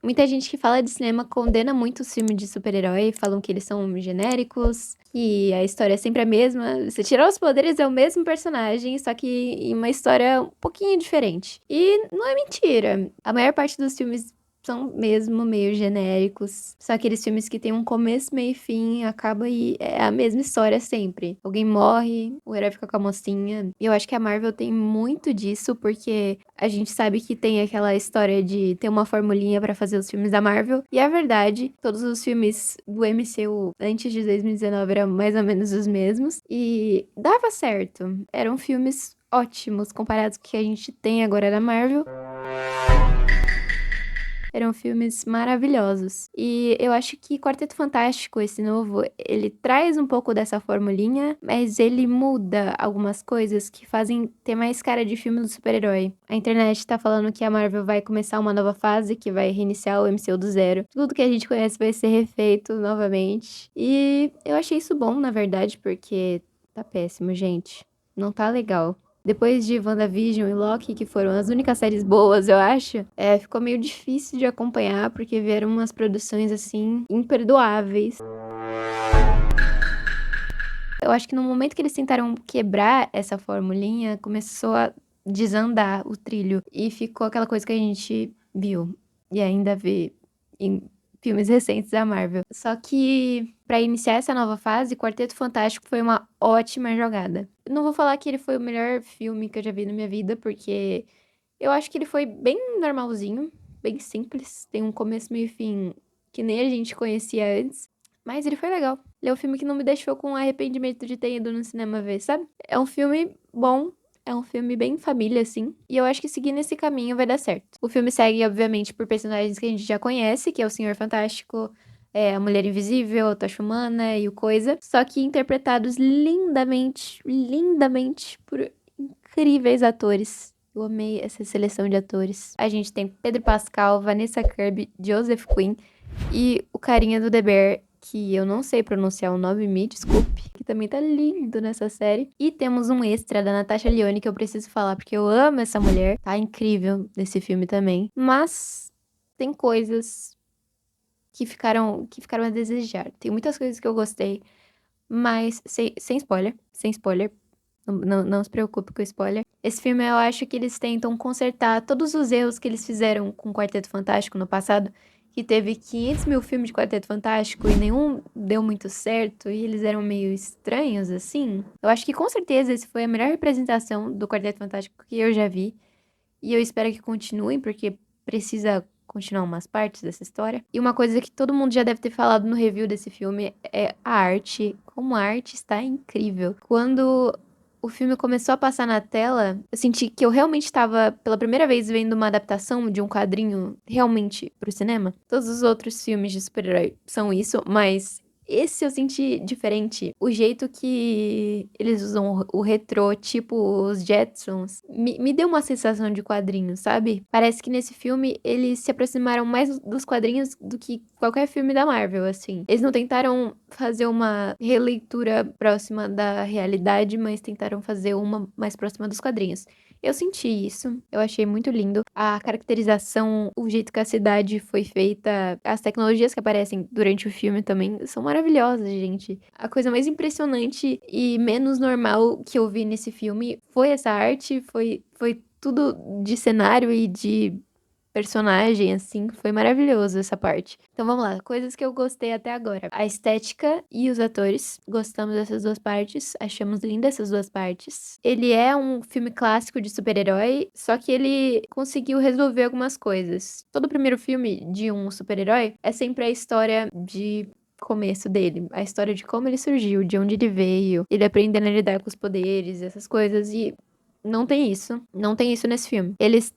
Muita gente que fala de cinema condena muito os filmes de super-herói, falam que eles são genéricos, que a história é sempre a mesma. Você tirar os poderes é o mesmo personagem, só que em uma história um pouquinho diferente. E não é mentira. A maior parte dos filmes são mesmo meio genéricos. São aqueles filmes que tem um começo, meio e fim, acaba e é a mesma história sempre. Alguém morre, o herói fica com a mocinha. E eu acho que a Marvel tem muito disso, porque a gente sabe que tem aquela história de ter uma formulinha pra fazer os filmes da Marvel. E é verdade, todos os filmes do MCU antes de 2019 eram mais ou menos os mesmos. E dava certo. Eram filmes ótimos comparados com o que a gente tem agora da Marvel. Eram filmes maravilhosos. E eu acho que Quarteto Fantástico, esse novo, ele traz um pouco dessa formulinha, mas ele muda algumas coisas que fazem ter mais cara de filme do super-herói. A internet tá falando que a Marvel vai começar uma nova fase, que vai reiniciar o MCU do zero. Tudo que a gente conhece vai ser refeito novamente. E eu achei isso bom, na verdade, porque tá péssimo, gente. Não tá legal. Depois de WandaVision e Loki, que foram as únicas séries boas, eu acho, ficou meio difícil de acompanhar, porque vieram umas produções, assim, imperdoáveis. Eu acho que no momento que eles tentaram quebrar essa formulinha, começou a desandar o trilho. E ficou aquela coisa que a gente viu e ainda vê em filmes recentes da Marvel. Só que, pra iniciar essa nova fase, Quarteto Fantástico foi uma ótima jogada. Eu não vou falar que ele foi o melhor filme que eu já vi na minha vida, porque eu acho que ele foi bem normalzinho, bem simples. Tem um começo, meio e fim que nem a gente conhecia antes. Mas ele foi legal. Ele é um filme que não me deixou com arrependimento de ter ido no cinema ver, sabe? É um filme bom, é um filme bem família, assim. E eu acho que seguir nesse caminho vai dar certo. O filme segue, obviamente, por personagens que a gente já conhece, que é o Senhor Fantástico, a Mulher Invisível, a Tocha Humana e o Coisa. Só que interpretados lindamente, lindamente por incríveis atores. Eu amei essa seleção de atores. A gente tem Pedro Pascal, Vanessa Kirby, Joseph Quinn e o carinha do The Bear, que eu não sei pronunciar o nome, me desculpe, que também tá lindo nessa série. E temos um extra da Natasha Lyonne que eu preciso falar, porque eu amo essa mulher. Tá incrível nesse filme também. Mas tem coisas que ficaram a desejar. Tem muitas coisas que eu gostei, mas sem spoiler, sem spoiler. Não se preocupe com o spoiler. Esse filme eu acho que eles tentam consertar todos os erros que eles fizeram com o Quarteto Fantástico no passado, que teve 500 mil filmes de Quarteto Fantástico e nenhum deu muito certo e eles eram meio estranhos, assim. Eu acho que com certeza esse foi a melhor representação do Quarteto Fantástico que eu já vi. E eu espero que continuem, porque precisa continuar umas partes dessa história. E uma coisa que todo mundo já deve ter falado no review desse filme é a arte. Como a arte está incrível. Quando o filme começou a passar na tela, eu senti que eu realmente estava, pela primeira vez, vendo uma adaptação de um quadrinho realmente pro cinema. Todos os outros filmes de super-herói são isso, mas esse eu senti diferente. O jeito que eles usam o retrô, tipo os Jetsons, me deu uma sensação de quadrinho, sabe? Parece que nesse filme eles se aproximaram mais dos quadrinhos do que qualquer filme da Marvel, assim. Eles não tentaram fazer uma releitura próxima da realidade, mas tentaram fazer uma mais próxima dos quadrinhos. Eu senti isso, eu achei muito lindo. A caracterização, o jeito que a cidade foi feita, as tecnologias que aparecem durante o filme também são maravilhosas, gente. A coisa mais impressionante e menos normal que eu vi nesse filme foi essa arte, foi tudo de cenário e de personagem, assim, foi maravilhoso essa parte. Então vamos lá, coisas que eu gostei até agora. A estética e os atores. Gostamos dessas duas partes, achamos lindas essas duas partes. Ele é um filme clássico de super-herói, só que ele conseguiu resolver algumas coisas. Todo primeiro filme de um super-herói é sempre a história de começo dele, a história de como ele surgiu, de onde ele veio, ele aprendendo a lidar com os poderes, essas coisas, e não tem isso. Não tem isso nesse filme. Eles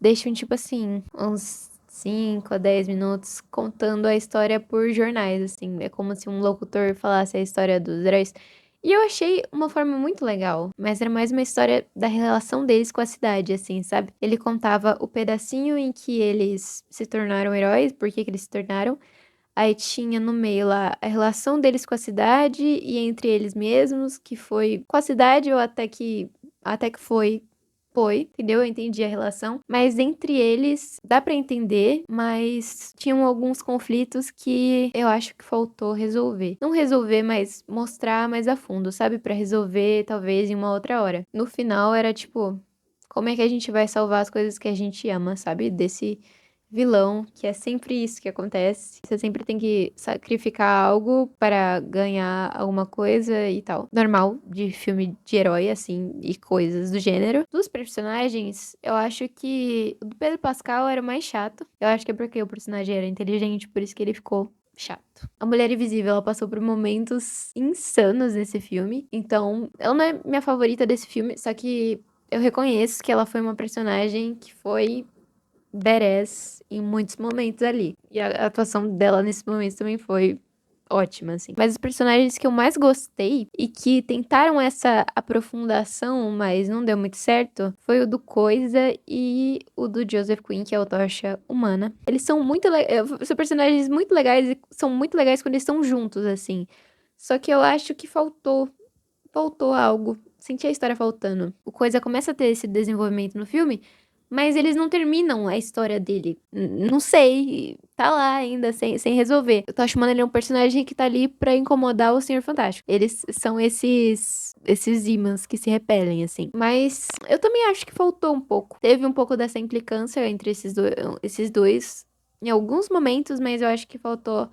deixam, tipo assim, uns 5 a 10 minutos contando a história por jornais, assim. É como se um locutor falasse a história dos heróis. E eu achei uma forma muito legal, mas era mais uma história da relação deles com a cidade, assim, sabe? Ele contava o pedacinho em que eles se tornaram heróis, por que que eles se tornaram. Aí tinha no meio lá a relação deles com a cidade e entre eles mesmos, que foi com a cidade ou até que foi foi, entendeu? Eu entendi a relação, mas entre eles dá pra entender, mas tinham alguns conflitos que eu acho que faltou resolver. Não resolver, mas mostrar mais a fundo, sabe? Pra resolver talvez em uma outra hora. No final era tipo, como é que a gente vai salvar as coisas que a gente ama, sabe? Desse vilão, que é sempre isso que acontece. Você sempre tem que sacrificar algo para ganhar alguma coisa e tal. Normal de filme de herói, assim, e coisas do gênero. Dos personagens, eu acho que o do Pedro Pascal era o mais chato. Eu acho que é porque o personagem era inteligente, por isso que ele ficou chato. A Mulher Invisível, ela passou por momentos insanos nesse filme. Então, ela não é minha favorita desse filme, só que eu reconheço que ela foi uma personagem que foi badass em muitos momentos ali. E a atuação dela nesse momento também foi ótima, assim. Mas os personagens que eu mais gostei e que tentaram essa aprofundação, mas não deu muito certo, foi o do Coisa e o do Joseph Quinn, que é o Tocha Humana. Eles são são personagens muito legais e são muito legais quando eles estão juntos, assim. Só que eu acho que faltou algo. Senti a história faltando. O Coisa começa a ter esse desenvolvimento no filme, mas eles não terminam a história dele. Não sei, tá lá ainda, sem resolver. Eu tô achando ele é um personagem que tá ali pra incomodar o Senhor Fantástico. Eles são esses ímãs que se repelem, assim. Mas eu também acho que faltou um pouco. Teve um pouco dessa implicância entre esses dois em alguns momentos, mas eu acho que faltou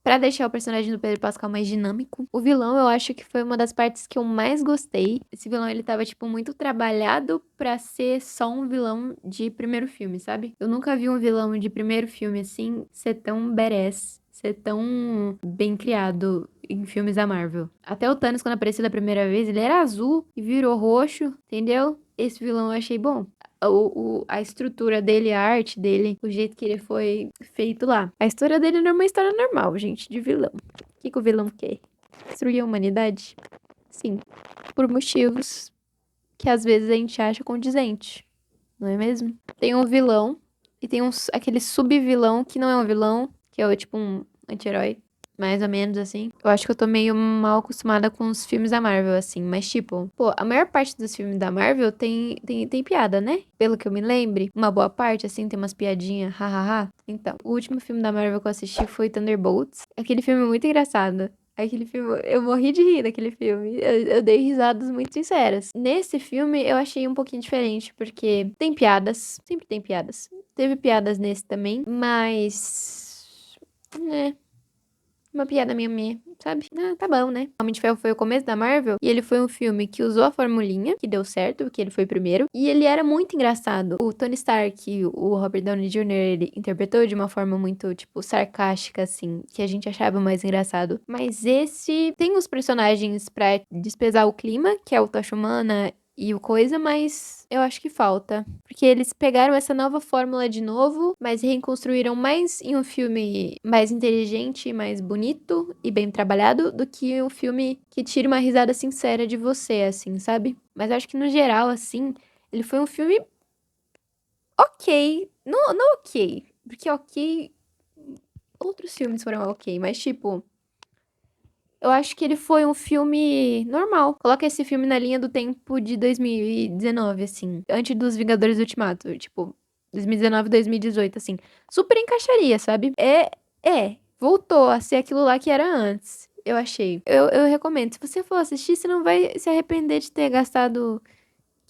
pra deixar o personagem do Pedro Pascal mais dinâmico. O vilão, eu acho que foi uma das partes que eu mais gostei. Esse vilão, ele tava, tipo, muito trabalhado pra ser só um vilão de primeiro filme, sabe? Eu nunca vi um vilão de primeiro filme, assim, ser tão badass, ser tão bem criado em filmes da Marvel. Até o Thanos, quando apareceu da primeira vez, ele era azul e virou roxo, entendeu? Esse vilão eu achei bom. A estrutura dele, a arte dele, o jeito que ele foi feito lá. A história dele não é uma história normal, gente, de vilão. O que, que o vilão quer? Destruir a humanidade? Sim, por motivos que às vezes a gente acha condizente, não é mesmo? Tem um vilão e tem aquele sub-vilão que não é um vilão, que é tipo um anti-herói. Mais ou menos assim. Eu acho que eu tô meio mal acostumada com os filmes da Marvel, assim. Mas, tipo, pô, a maior parte dos filmes da Marvel tem piada, né? Pelo que eu me lembre. Uma boa parte, assim, tem umas piadinhas, hahaha. Então, o último filme da Marvel que eu assisti foi Thunderbolts. Aquele filme é muito engraçado. Aquele filme, eu morri de rir daquele filme. Eu dei risadas muito sinceras. Nesse filme, eu achei um pouquinho diferente, porque tem piadas. Sempre tem piadas. Teve piadas nesse também, mas. É, uma piada minha, sabe? Ah, tá bom, né? Homem de Ferro foi o começo da Marvel e ele foi um filme que usou a formulinha, que deu certo, porque ele foi primeiro, e ele era muito engraçado. O Tony Stark, o Robert Downey Jr., ele interpretou de uma forma muito, tipo, sarcástica, assim, que a gente achava mais engraçado. Mas esse tem os personagens pra despesar o clima, que é o Tocha Humana e o Coisa, mas eu acho que falta. Porque eles pegaram essa nova fórmula de novo, mas reconstruíram mais em um filme mais inteligente, mais bonito e bem trabalhado do que um filme que tire uma risada sincera de você, assim, sabe? Mas eu acho que no geral, assim, ele foi um filme ok. Não ok. Porque ok. Outros filmes foram ok, mas tipo. Eu acho que ele foi um filme normal. Coloca esse filme na linha do tempo de 2019, assim. Antes dos Vingadores Ultimato. Tipo, 2019, 2018, assim. Super encaixaria, sabe? Voltou a ser aquilo lá que era antes. Eu achei. Eu recomendo. Se você for assistir, você não vai se arrepender de ter gastado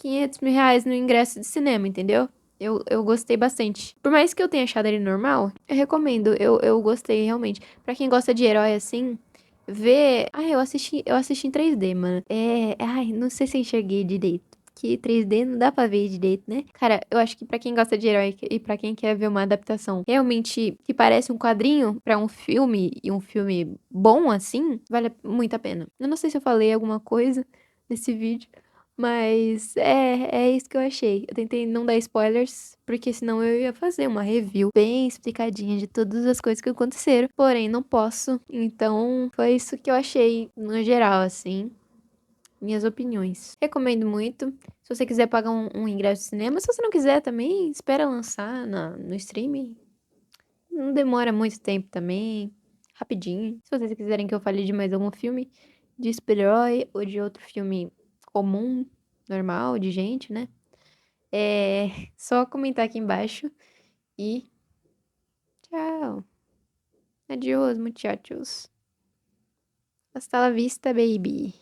R$ 500 mil no ingresso de cinema, entendeu? Eu gostei bastante. Por mais que eu tenha achado ele normal, eu recomendo. Eu gostei realmente. Pra quem gosta de herói assim, ver. Ai, eu assisti em 3D, mano. Ai, não sei se eu enxerguei direito. Que 3D não dá pra ver direito, né? Cara, eu acho que pra quem gosta de herói e pra quem quer ver uma adaptação realmente que parece um quadrinho pra um filme e um filme bom assim, vale muito a pena. Eu não sei se eu falei alguma coisa nesse vídeo. Mas é isso que eu achei. Eu tentei não dar spoilers, porque senão eu ia fazer uma review bem explicadinha de todas as coisas que aconteceram. Porém, não posso. Então, foi isso que eu achei no geral, assim. Minhas opiniões. Recomendo muito. Se você quiser pagar um ingresso de cinema, se você não quiser também, espera lançar no streaming. Não demora muito tempo também. Rapidinho. Se vocês quiserem que eu fale de mais algum filme de super-herói ou de outro filme comum, normal, de gente, né? É só comentar aqui embaixo e tchau. Adiós, muchachos. Hasta la vista, baby.